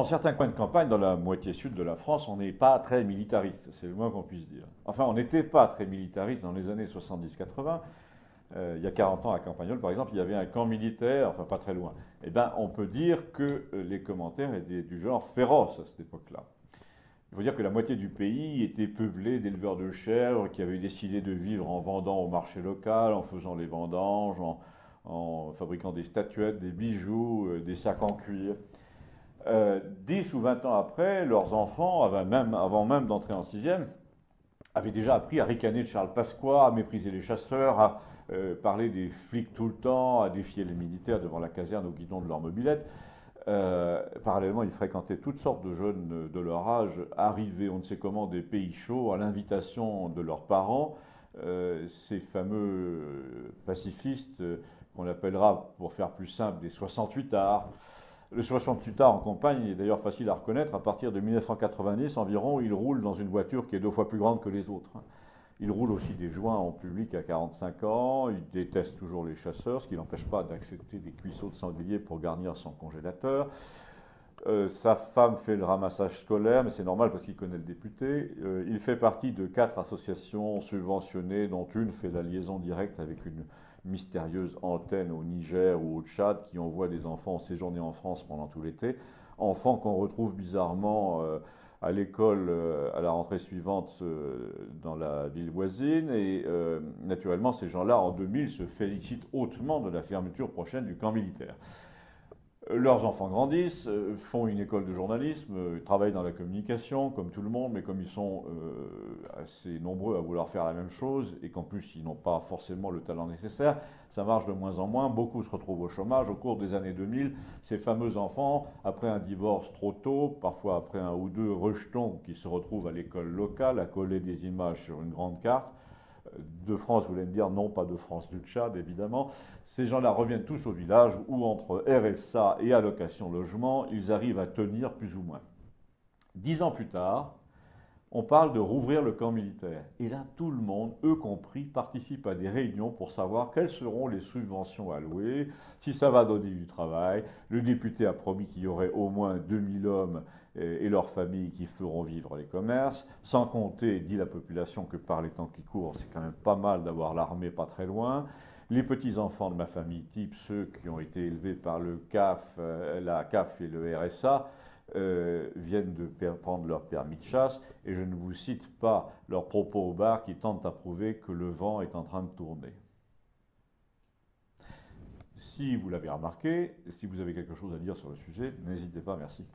dans certains coins de campagne, dans la moitié sud de la France, on n'est pas très militariste, c'est le moins qu'on puisse dire. Enfin, on n'était pas très militariste dans les années 70-80. Il y a 40 ans à Campagnol, par exemple, il y avait un camp militaire, enfin pas très loin. Eh bien, on peut dire que les commentaires étaient du genre féroce à cette époque-là. Il faut dire que la moitié du pays était peuplée d'éleveurs de chèvres qui avaient décidé de vivre en vendant au marché local, en faisant les vendanges, en fabriquant des statuettes, des bijoux, des sacs en cuir. 10 ou 20 ans après, leurs enfants, avant même d'entrer en sixième, avaient déjà appris à ricaner de Charles Pasqua, à mépriser les chasseurs, à parler des flics tout le temps, à défier les militaires devant la caserne au guidon de leur mobilette. Parallèlement, ils fréquentaient toutes sortes de jeunes de leur âge, arrivés on ne sait comment des pays chauds, à l'invitation de leurs parents. Ces fameux pacifistes, qu'on appellera, pour faire plus simple, des 68ards. Le 68 en campagne est d'ailleurs facile à reconnaître. À partir de 1990 environ, il roule dans une voiture qui est 2 fois plus grande que les autres. Il roule aussi des joints en public à 45 ans. Il déteste toujours les chasseurs, ce qui n'empêche pas d'accepter des cuisseaux de sanglier pour garnir son congélateur. Sa femme fait le ramassage scolaire, mais c'est normal parce qu'il connaît le député. Il fait partie de 4 associations subventionnées, dont une fait la liaison directe avec une mystérieuse antenne au Niger ou au Tchad qui envoie des enfants séjourner en France pendant tout l'été. Enfants qu'on retrouve bizarrement à l'école à la rentrée suivante dans la ville voisine. Et naturellement, ces gens-là, en 2000, se félicitent hautement de la fermeture prochaine du camp militaire. Leurs enfants grandissent, font une école de journalisme, travaillent dans la communication comme tout le monde, mais comme ils sont assez nombreux à vouloir faire la même chose et qu'en plus ils n'ont pas forcément le talent nécessaire, ça marche de moins en moins. Beaucoup se retrouvent au chômage. Au cours des années 2000, ces fameux enfants, après un divorce trop tôt, parfois après un ou deux rejetons qui se retrouvent à l'école locale, à coller des images sur une grande carte, de France, vous voulez me dire, non pas de France du Tchad, évidemment. Ces gens-là reviennent tous au village où, entre RSA et allocation logement, ils arrivent à tenir plus ou moins. 10 ans plus tard, on parle de rouvrir le camp militaire. Et là, tout le monde, eux compris, participe à des réunions pour savoir quelles seront les subventions allouées, si ça va donner du travail. Le député a promis qu'il y aurait au moins 2000 hommes et leurs familles qui feront vivre les commerces, sans compter, dit la population, que par les temps qui courent, c'est quand même pas mal d'avoir l'armée pas très loin. Les petits-enfants de ma famille type, ceux qui ont été élevés par le CAF, la CAF et le RSA, viennent de prendre leur permis de chasse, et je ne vous cite pas leurs propos au bar qui tentent à prouver que le vent est en train de tourner. Si vous l'avez remarqué, si vous avez quelque chose à dire sur le sujet, n'hésitez pas, merci.